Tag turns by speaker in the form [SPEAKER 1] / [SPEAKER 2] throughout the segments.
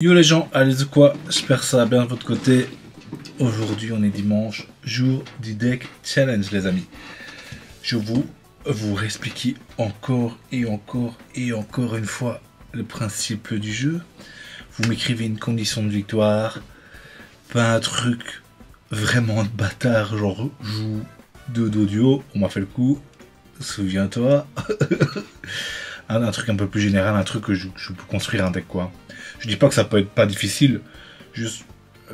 [SPEAKER 1] Yo les gens, allez quoi, j'espère que ça va bien de votre côté. Aujourd'hui on est dimanche, jour du deck challenge les amis. Je vous réexpliquer encore et encore une fois le principe du jeu. Vous m'écrivez une condition de victoire, pas un truc vraiment de bâtard genre joue 2 d'audio, on m'a fait le coup, souviens-toi. Un truc un peu plus général, un truc que je peux construire un deck quoi. Je dis pas que ça peut être pas difficile, juste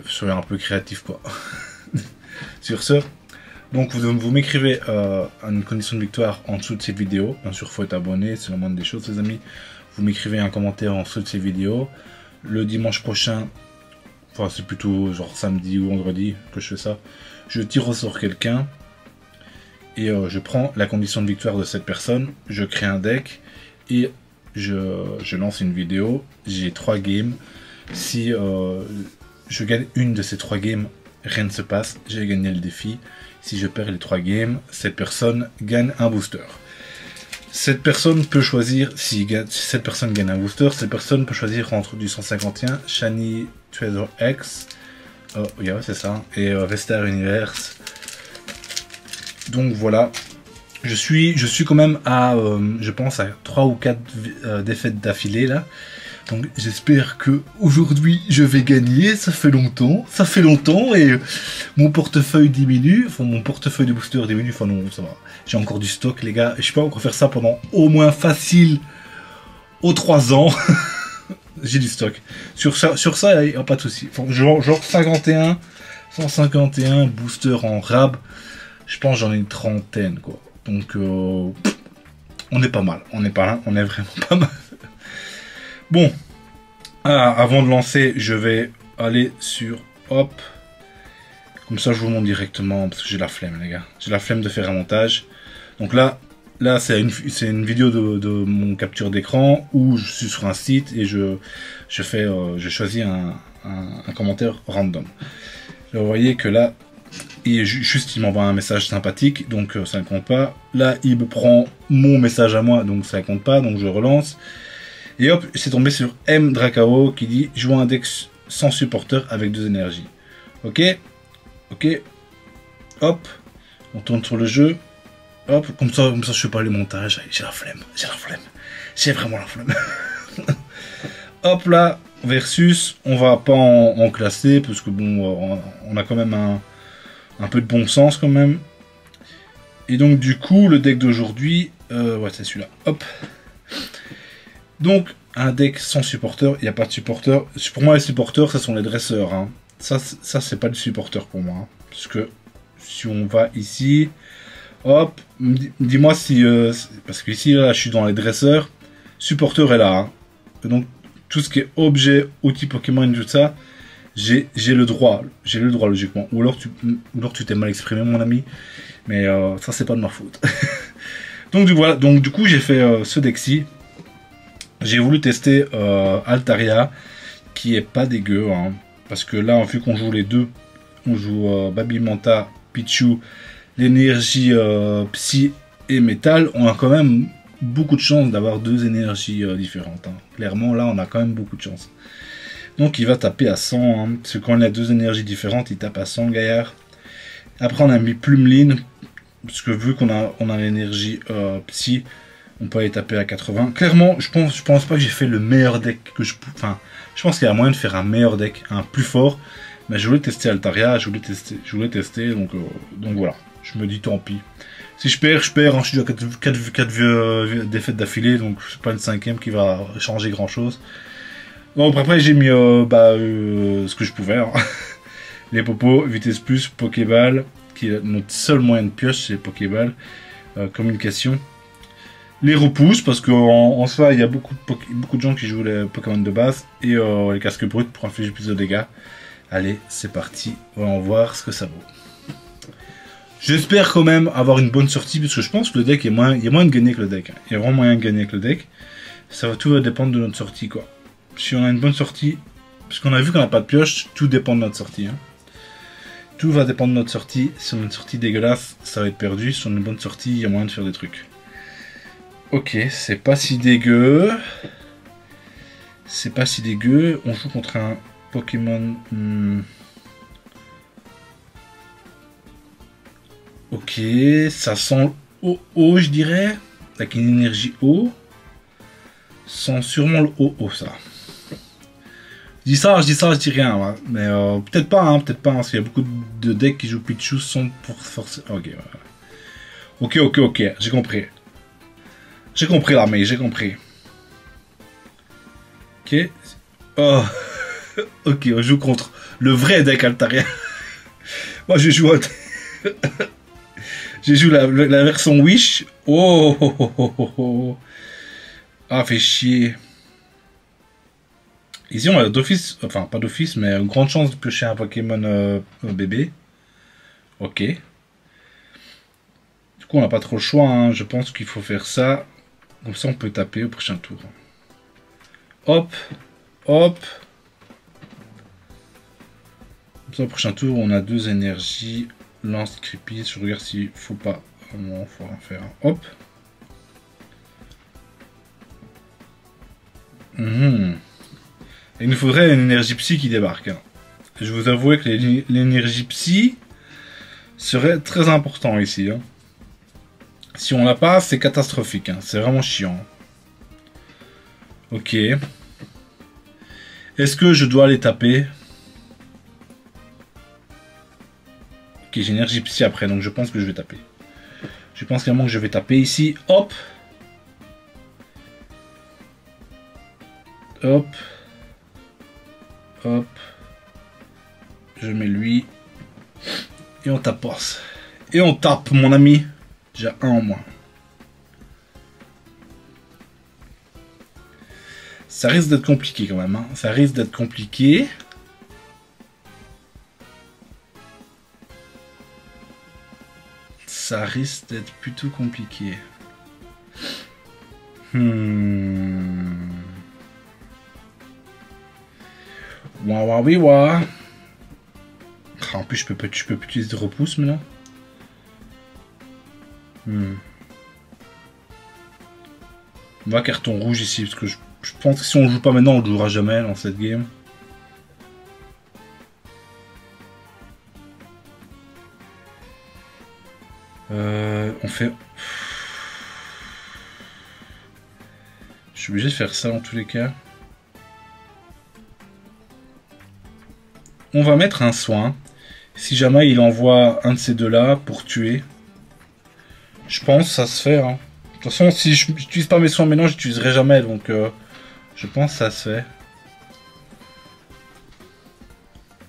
[SPEAKER 1] soyez un peu créatif quoi. Sur ce, donc vous m'écrivez une condition de victoire en dessous de cette vidéo. Bien sûr, faut être abonné, c'est la moindre des choses les amis. Vous m'écrivez un commentaire en dessous de cette vidéo. Le dimanche prochain, enfin c'est plutôt genre samedi ou vendredi que je fais ça, je tire au sort quelqu'un et je prends la condition de victoire de cette personne, je crée un deck et je lance une vidéo. J'ai 3 games. Si je gagne une de ces 3 games, rien ne se passe, j'ai gagné le défi. Si je perds les 3 games, cette personne gagne un booster. Cette personne peut choisir, si cette personne gagne un booster, cette personne peut choisir entre du 151, Shiny Treasure X, yeah, c'est ça, et Vestar Universe. Donc voilà. Je suis quand même à, je pense, à 3 ou 4 défaites d'affilée là. Donc j'espère que aujourd'hui je vais gagner. Ça fait longtemps et mon portefeuille diminue. Enfin, mon portefeuille de booster diminue. Enfin non, ça va. J'ai encore du stock les gars. Je peux encore faire ça pendant au moins facile aux 3 ans. J'ai du stock. Sur ça, il n'y a pas de souci. Enfin, genre 51, 151 booster en rab. Je pense j'en ai une trentaine quoi. Donc on est pas mal, on est vraiment pas mal. Bon, avant de lancer, je vais aller sur hop. Comme ça je vous montre directement parce que j'ai la flemme les gars. J'ai la flemme de faire un montage. Donc là c'est une vidéo de mon capture d'écran où je suis sur un site et je choisis un commentaire random. Là, vous voyez que là et juste il m'envoie un message sympathique, donc ça ne compte pas. Là il me prend mon message à moi, donc ça ne compte pas, donc je relance. Et hop, c'est tombé sur M Dracao qui dit joue un deck sans supporter avec 2 énergies. Ok, hop, on tourne sur le jeu. Hop, comme ça je fais pas les montages. J'ai la flemme, j'ai vraiment la flemme. Hop là, versus, on va pas en classer parce que bon, on a quand même un peu de bon sens quand même. Et donc du coup le deck d'aujourd'hui, ouais c'est celui-là, hop. Donc un deck sans supporter, il n'y a pas de supporter. Pour moi les supporters ce sont les dresseurs, hein. Ça c'est pas du supporter pour moi, hein. Parce que si on va ici, hop, dis-moi si, parce que ici là je suis dans les dresseurs, supporter est là, hein. Donc tout ce qui est objet, outils Pokémon et tout ça, j'ai le droit logiquement. Ou alors tu t'es mal exprimé mon ami, mais ça c'est pas de ma faute. Donc voilà, donc du coup j'ai fait ce deck-ci. J'ai voulu tester Altaria, qui est pas dégueu, hein, parce que là vu qu'on joue les deux, on joue Babimanta, Pichu, l'énergie Psy et Métal, on a quand même beaucoup de chance d'avoir 2 énergies différentes, hein. Clairement là on a quand même beaucoup de chance. Donc il va taper à 100, hein, parce que quand on a 2 énergies différentes, il tape à 100 gaillard. Après on a mis Plumeline, parce que vu qu'on a l'énergie Psy, on peut aller taper à 80. Clairement, je pense pas que j'ai fait le meilleur deck que je... Enfin, je pense qu'il y a moyen de faire un meilleur deck, un plus fort. Mais je voulais tester Altaria, je voulais tester, donc voilà. Je me dis tant pis. Si je perds, hein, je suis déjà 4 défaites d'affilée, donc c'est pas une 5e qui va changer grand chose. Donc après j'ai mis ce que je pouvais, hein. Les popos, vitesse plus, Pokéball, qui est notre seul moyen de pioche, c'est Pokéball, communication. Les repousses, parce qu'en soi il y a beaucoup de gens qui jouent les Pokémon de base, et les casques bruts pour infliger plus de dégâts. Allez, c'est parti, on va voir ce que ça vaut. J'espère quand même avoir une bonne sortie, parce que je pense que le deck, il y a moyen de gagner avec le deck, hein. Il y a vraiment moyen de gagner avec le deck. Tout va dépendre de notre sortie quoi. Si on a une bonne sortie, parce qu'on a vu qu'on n'a pas de pioche, tout dépend de notre sortie, hein. Tout va dépendre de notre sortie. Si on a une sortie dégueulasse, ça va être perdu. Si on a une bonne sortie, il y a moyen de faire des trucs. Ok, c'est pas si dégueu. C'est pas si dégueu. On joue contre un Pokémon... Ok, ça sent haut, je dirais. Avec une énergie haut. Sent sûrement le haut, ça. Je dis ça, je dis rien. Ouais. Mais peut-être pas, hein, parce qu'il y a beaucoup de decks qui jouent Pichu sont pour forcer... Ok, voilà. Ok, j'ai compris. J'ai compris là, mais j'ai compris. Ok. Oh. Ok, on joue contre le vrai deck Altaria. Moi, je joue... je joue la version Wish. Oh. Ah, fait chier. Ici, on a d'office, enfin pas d'office, mais une grande chance de piocher un Pokémon bébé. Ok. Du coup, on n'a pas trop le choix. Hein. Je pense qu'il faut faire ça. Comme ça, on peut taper au prochain tour. Hop. Comme ça, au prochain tour, on a 2 énergies. Lance creepy. Je regarde s'il faut pas. Non, faut rien faire. Hop. Il nous faudrait une énergie psy qui débarque. Hein. Je vous avoue que l'énergie psy serait très important ici. Hein. Si on l'a pas, c'est catastrophique. Hein. C'est vraiment chiant. Ok. Est-ce que je dois les taper? Ok, j'ai énergie psy après, donc je pense que je vais taper. Je pense clairement que je vais taper ici. Hop. Je mets lui. Et on tape. Et on tape, mon ami. J'ai un en moins. Ça risque d'être compliqué quand même. Hein. Ça risque d'être compliqué. Ça risque d'être plutôt compliqué. Ouah. En plus, je peux plus utiliser de repousse maintenant. On va carton rouge ici, parce que je pense que si on joue pas maintenant, on ne jouera jamais dans cette game. On fait... Je suis obligé de faire ça dans tous les cas. On va mettre un soin. Si jamais il envoie un de ces deux-là pour tuer. Je pense que ça se fait. Hein. De toute façon, si je n'utilise pas mes soins maintenant, je n'utiliserai jamais. Donc, je pense que ça se fait.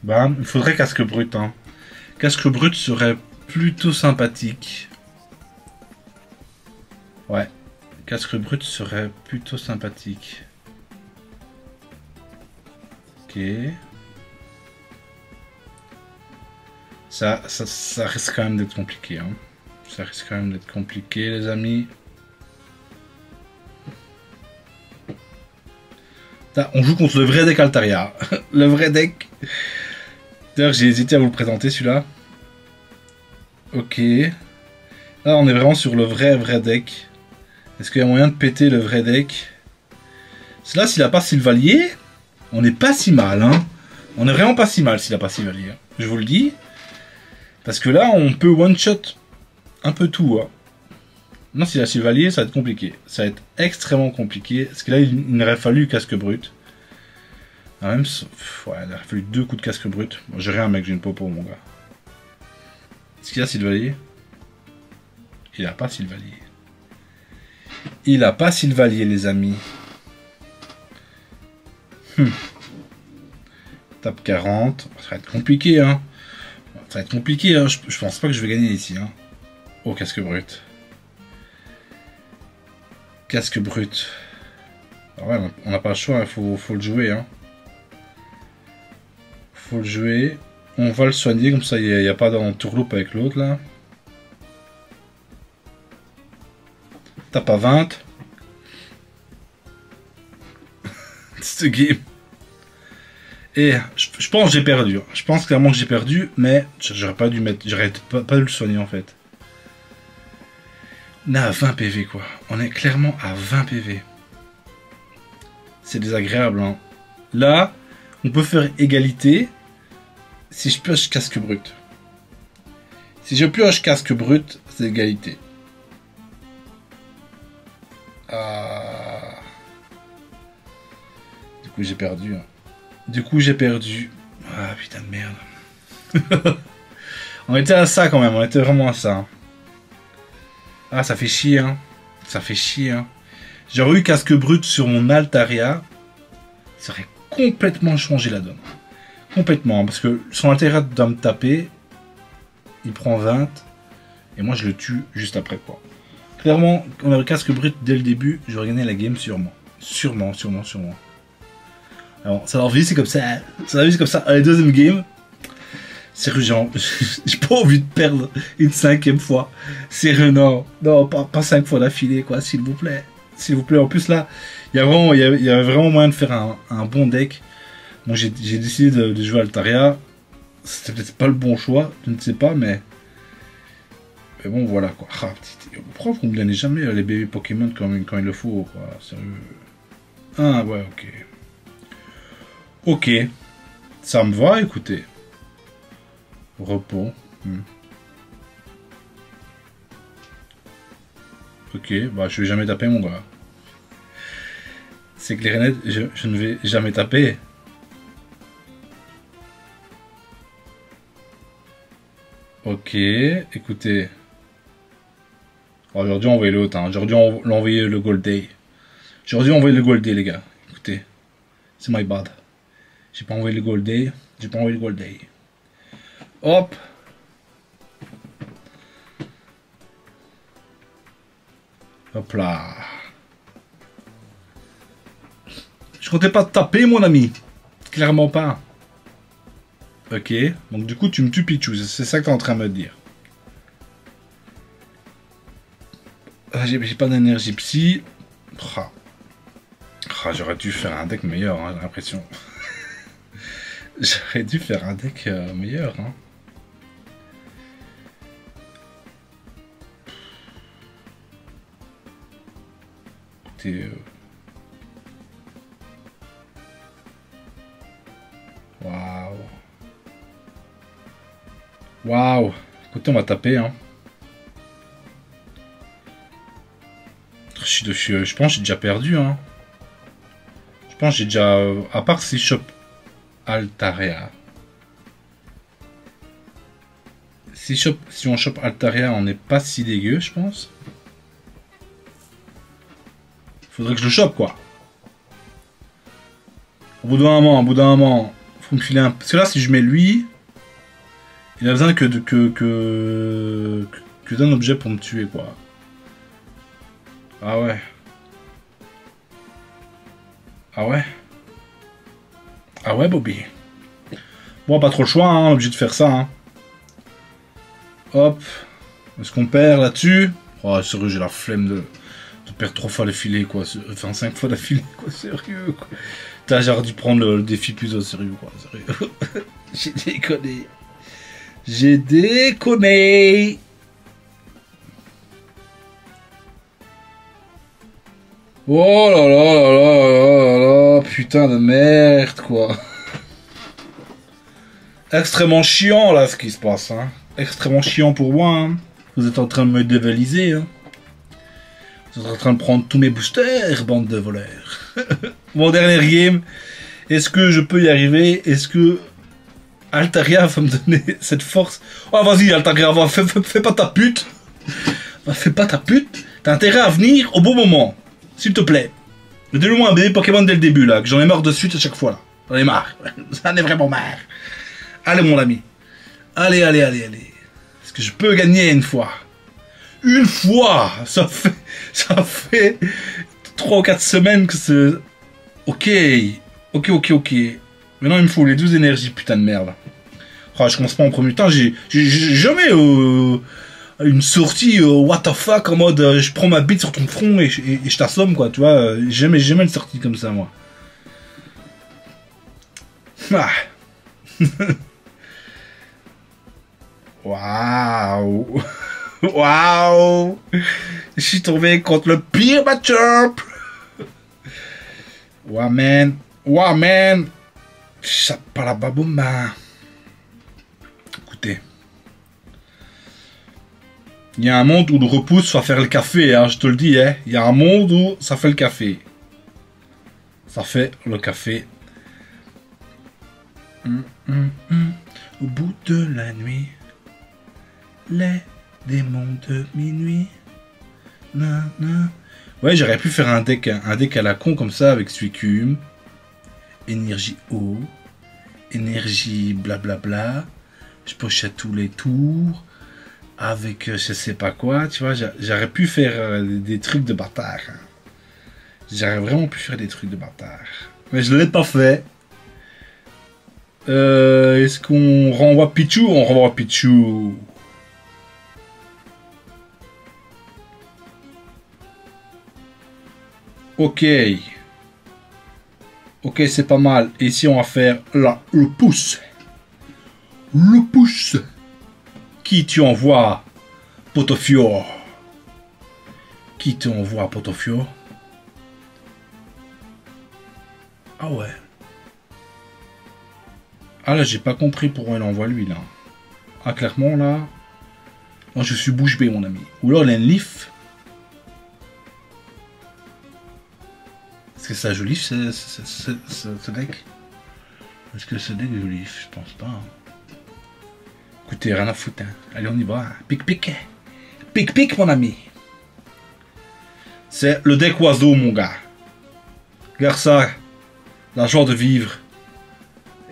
[SPEAKER 1] Bam, il faudrait casque brut. Hein. Casque brut serait plutôt sympathique. Ouais. Casque brut serait plutôt sympathique. Ok. Ça risque quand même d'être compliqué. Hein. Ça risque quand même d'être compliqué, les amis. Là, on joue contre le vrai deck Altaria. Le vrai deck. D'ailleurs, j'ai hésité à vous le présenter, celui-là. Ok. Là, on est vraiment sur le vrai deck. Est-ce qu'il y a moyen de péter le vrai deck? Là, s'il n'a pas Sylvalier, on n'est pas si mal. Hein. On est vraiment pas si mal s'il n'a pas Sylvalier. Je vous le dis. Parce que là, on peut one-shot un peu tout. Hein. Non, s'il a Sylvalier, ça va être compliqué. Ça va être extrêmement compliqué. Parce que là, il aurait fallu casque brut. Ah, même, ouais, il aurait fallu 2 coups de casque brut. Bon, j'ai rien, mec, j'ai une popo, mon gars. Est-ce qu'il a Sylvalier? Il a pas Sylvalier. Il a pas Sylvalier, les amis. Tape 40. Ça va être compliqué, hein. Ça va être compliqué, hein. Je pense pas que je vais gagner ici, hein. Oh, casque brut. Casque brut. Alors ouais, on n'a pas le choix, il faut le jouer, hein. Faut le jouer. On va le soigner, comme ça il n'y a pas d'entourloupe avec l'autre, là. Tape à 20. Ce game. Et je pense que j'ai perdu. Je pense clairement que j'ai perdu, mais j'aurais pas dû mettre. J'aurais pas dû le soigner en fait. On est à 20 PV quoi. On est clairement à 20 PV. c'est désagréable. Hein. Là, on peut faire égalité si je pioche casque brut. Si je pioche casque brut, c'est égalité. Du coup, j'ai perdu. Hein. Du coup, j'ai perdu. Ah, putain de merde. On était à ça quand même, on était vraiment à ça. Ah, ça fait chier, hein. Ça fait chier, hein. J'aurais eu casque brut sur mon Altaria, ça aurait complètement changé la donne. Complètement, parce que son Altaria doit me taper, il prend 20, et moi je le tue juste après, quoi. Clairement, on avait casque brut dès le début, j'aurais gagné la game sûrement. Sûrement. Alors, ça leur vie, c'est comme ça. Ça leur vie, c'est comme ça. Allez, deuxième game. Sérieux, j'ai pas envie de perdre une 5e fois. Sérieux, non. Non, pas 5 fois d'affilée, quoi, s'il vous plaît. S'il vous plaît. En plus, là, il y avait vraiment moyen de faire un bon deck. Bon, j'ai décidé de jouer Altaria. C'était peut-être pas le bon choix, je ne sais pas, mais bon, voilà, quoi. Ah, pourquoi vous me donnez jamais les bébés Pokémon quand il le faut, quoi. Sérieux. Ah, ouais, ok. Ok. Ça me va, écoutez. Repos. Ok, bah je vais jamais taper mon gars. C'est clair et net, je ne vais jamais taper. Ok, écoutez. Aujourd'hui on va envoyer l'autre, hein. Aujourd'hui on va envoyer le Gold Day. Aujourd'hui on va envoyer le Gold Day les gars. Écoutez, c'est my bad. J'ai pas envoyé le Gold Day. Hop. Hop là. Je comptais pas te taper, mon ami. Clairement pas. Ok. Donc du coup, tu me tues Pichu. C'est ça que t'es en train de me dire. J'ai pas d'énergie psy. J'aurais dû faire un deck meilleur, hein, j'ai l'impression. J'aurais dû faire un deck meilleur, hein. Waouh. Écoutez, on va taper, hein. Je pense que j'ai déjà perdu, hein. Je pense que j'ai déjà... à part si je chope Altaria. Si on chope Altaria, on n'est pas si dégueu, je pense. Faudrait que je le chope, quoi. Au bout d'un moment, faut me filer un... Parce que là, si je mets lui, il a besoin que d'un objet pour me tuer, quoi. Ah ouais. Ah ouais, Bobby. Bon, pas trop le choix, hein, obligé de faire ça, hein. Hop. Est-ce qu'on perd là-dessus? Oh, sérieux, j'ai la flemme de perdre 3 fois d'affilée, quoi. Enfin, 5 fois d'affilée, quoi. Sérieux, quoi. T'as genre dû prendre le défi plus au sérieux, quoi. Sérieux. J'ai déconné. Oh là là là là là là, putain de merde, quoi. Extrêmement chiant, là, ce qui se passe, hein. Extrêmement chiant pour moi, hein. Vous êtes en train de me dévaliser, hein. Vous êtes en train de prendre tous mes boosters, bande de voleurs. Mon dernier game, est-ce que je peux y arriver? Est-ce que Altaria va me donner cette force? Oh, vas-y, Altaria, fais pas ta pute. Fais pas ta pute. T'as intérêt à venir au bon moment. S'il te plaît. Donne-moi un bébé Pokémon dès le début, là, que j'en ai marre de suite à chaque fois, là. J'en ai marre. J'en ai vraiment marre. Allez, mon ami. Allez. Est-ce que je peux gagner une fois? Une fois! Ça fait 3 ou 4 semaines que c'est... Ok. Maintenant, il me faut les 12 énergies, putain de merde. Oh, je commence pas en premier temps. J'ai jamais une sortie what the fuck en mode je prends ma bite sur ton front et je t'assomme, quoi, tu vois. Jamais une sortie comme ça, moi. Ah. Waouh. Waouh. Je suis tombé contre le pire match-up. Ouais, man. Ouais, man. Chapalababouma. Écoutez. Il y a un monde où le repousse va faire le café, hein, je te le dis. Hein. Il y a un monde où ça fait le café. Ça fait le café. Au bout de la nuit, les démons de minuit. Nan, nan. Ouais, j'aurais pu faire un deck à la con comme ça avec Suicune, énergie eau, énergie blablabla. Je pochette tous les tours avec je sais pas quoi, tu vois. J'aurais pu faire des trucs de bâtard. Hein. J'aurais vraiment pu faire des trucs de bâtard. Mais je ne l'ai pas fait. Est-ce qu'on renvoie Pichu? On renvoie Pichu. Ok. Ok, c'est pas mal. Ici, on va faire le pouce. Le pouce. Qui tu envoies, Potofio? Qui tu envoies, Potofio? Ah ouais. Ah là, j'ai pas compris pourquoi il envoie lui, là. Ah, clairement, là... Moi, je suis bouche bée, mon ami. Ou alors, il a une leaf. Est-ce que ça joue ce deck? Est-ce que ce deck est joli? Je pense pas. Hein. Écoutez, rien à foutre. Hein. Allez, on y va. Pic, pic. Pic, pic, mon ami. C'est le deck oiseau, mon gars. Regarde ça. La joie de vivre.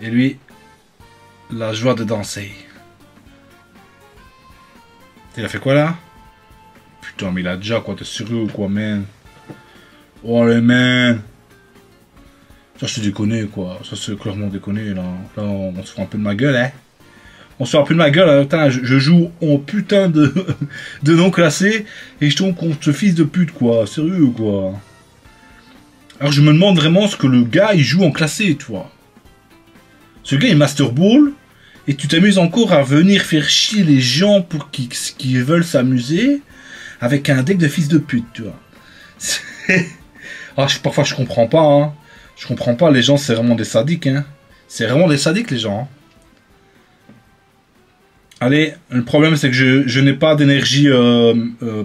[SPEAKER 1] Et lui, la joie de danser. Il a fait quoi, là? Putain, mais il a déjà, quoi. T'es sérieux ou quoi, man? Oh, les man. Ça, je te déconne, quoi. Ça, c'est clairement déconné, là. Là, on se fait un peu de ma gueule, hein. On se fait un peu de ma gueule, hein. Putain, je joue en putain de non classé et je tombe contre ce fils de pute, quoi. Sérieux, quoi. Alors, je me demande vraiment ce que le gars, il joue en classé, tu vois. Ce gars, il Master Ball et tu t'amuses encore à venir faire chier les gens pour qui veulent s'amuser avec un deck de fils de pute, tu vois. Ah, parfois, je comprends pas, hein. Je comprends pas, les gens, c'est vraiment des sadiques, hein. C'est vraiment des sadiques, les gens, hein. Allez, le problème, c'est que je n'ai pas d'énergie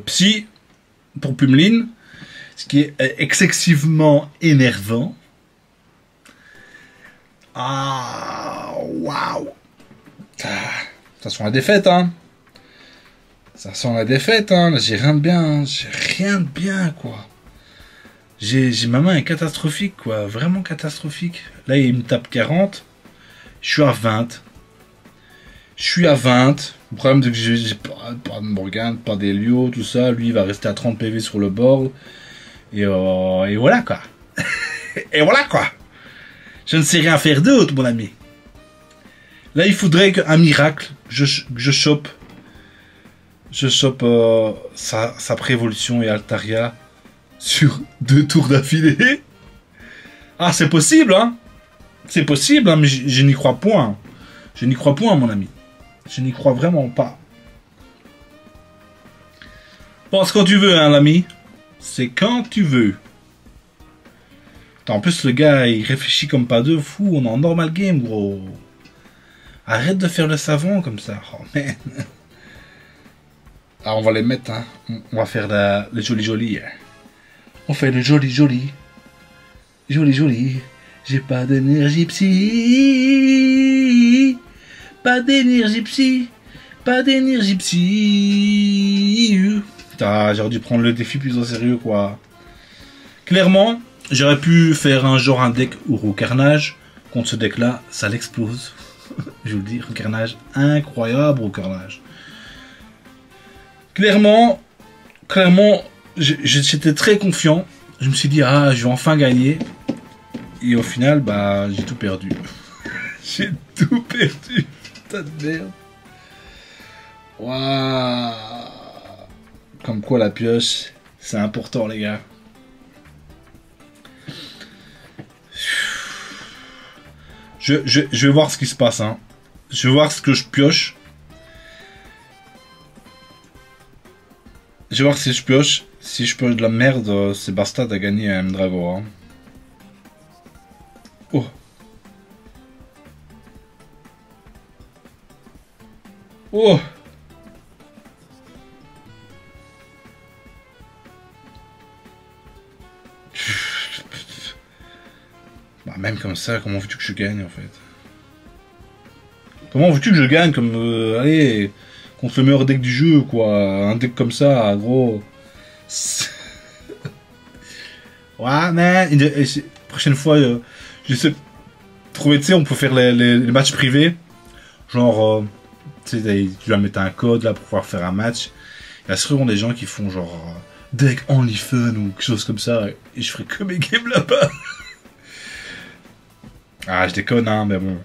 [SPEAKER 1] psy pour Pummeline, ce qui est excessivement énervant. Ah, waouh. Ça sent la défaite, hein. Ça sent la défaite, hein. J'ai rien de bien, hein. J'ai rien de bien, quoi. Ma main est catastrophique, quoi. Vraiment catastrophique. Là, il me tape 40. Je suis à 20. Je suis à 20. Le problème, c'est que j'ai pas de Morgane, pas d'Helio, tout ça. Lui, il va rester à 30 PV sur le board. Et voilà, quoi. Et voilà, quoi. Je ne sais rien faire d'autre, mon ami. Là, il faudrait qu'un miracle, je chope sa prévolution et Altaria sur 2 tours d'affilée. Ah, c'est possible, hein. C'est possible, hein, mais je n'y crois point. Je n'y crois point, mon ami. Je n'y crois vraiment pas. Pense quand tu veux, hein, l'ami. C'est quand tu veux. En plus, le gars, il réfléchit comme pas deux fous. On est en normal game, gros. Arrête de faire le savant comme ça. Oh, man. Ah, on va les mettre, hein. On va faire le joli. Hein. On fait le joli. Joli. J'ai pas d'énergie psy. Pas d'énergie psy. Putain, j'aurais dû prendre le défi plus au sérieux, quoi. Clairement, j'aurais pu faire un deck Uro Carnage. Contre ce deck-là, ça l'explose. Je vous le dis, Carnage, incroyable au Carnage. Clairement, j'étais très confiant. Je me suis dit, ah, je vais enfin gagner. Et au final, bah, j'ai tout perdu. J'ai tout perdu. Putain de merde. Waouh. Comme quoi la pioche, c'est important, les gars. Je vais voir ce qui se passe, hein. Je vais voir ce que je pioche. Je vais voir si je pioche. Si je pioche de la merde, c'est Bastard à gagner un Drago. Hein. Oh. Bah, même comme ça, comment veux-tu que je gagne en fait? Comment veux-tu que je gagne comme... allez, contre le meilleur deck du jeu, quoi. Un deck comme ça, gros. Ouais, mais... prochaine fois, j'essaie de trouver, tu sais, on peut faire les matchs privés. Genre, tu sais, tu dois mettre un code là pour pouvoir faire un match. Il y a sûrement des gens qui font genre deck only fun ou quelque chose comme ça. Et je ferai que mes games là-bas. Ah, je déconne, hein, mais bon.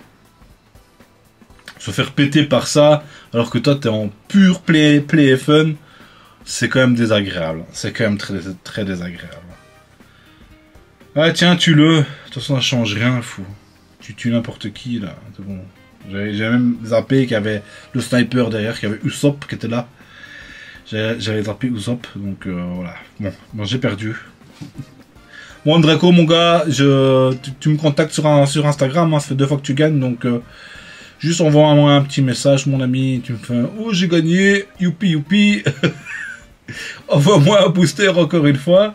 [SPEAKER 1] Se faire péter par ça, alors que toi t'es en pur play et fun, c'est quand même désagréable. C'est quand même très, très désagréable. Ah tiens, tue-le. De toute façon, ça change rien, fou. Tu tues n'importe qui, là. C'est bon. J'ai même zappé qu'il y avait le sniper derrière, qu'il y avait Usopp qui était là. J'avais zappé Usopp, donc voilà. Bon, j'ai perdu. Bon, Draco, mon gars, tu me contactes sur Instagram, hein, ça fait 2 fois que tu gagnes, donc juste envoie-moi un petit message, mon ami. Tu me fais un, oh, j'ai gagné, youpi youpi. Envoie-moi un booster encore une fois,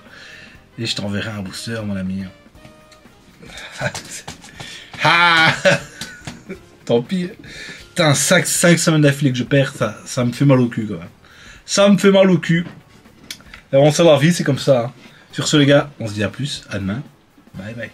[SPEAKER 1] et je t'enverrai un booster, mon ami. Ah. Tant pis. Putain, 5 semaines d'affilée que je perds, ça me fait mal au cul quand même. Ça me fait mal au cul. Et bon, ça la vie, c'est comme ça. Hein. Sur ce les gars, on se dit à plus, à demain. Bye bye.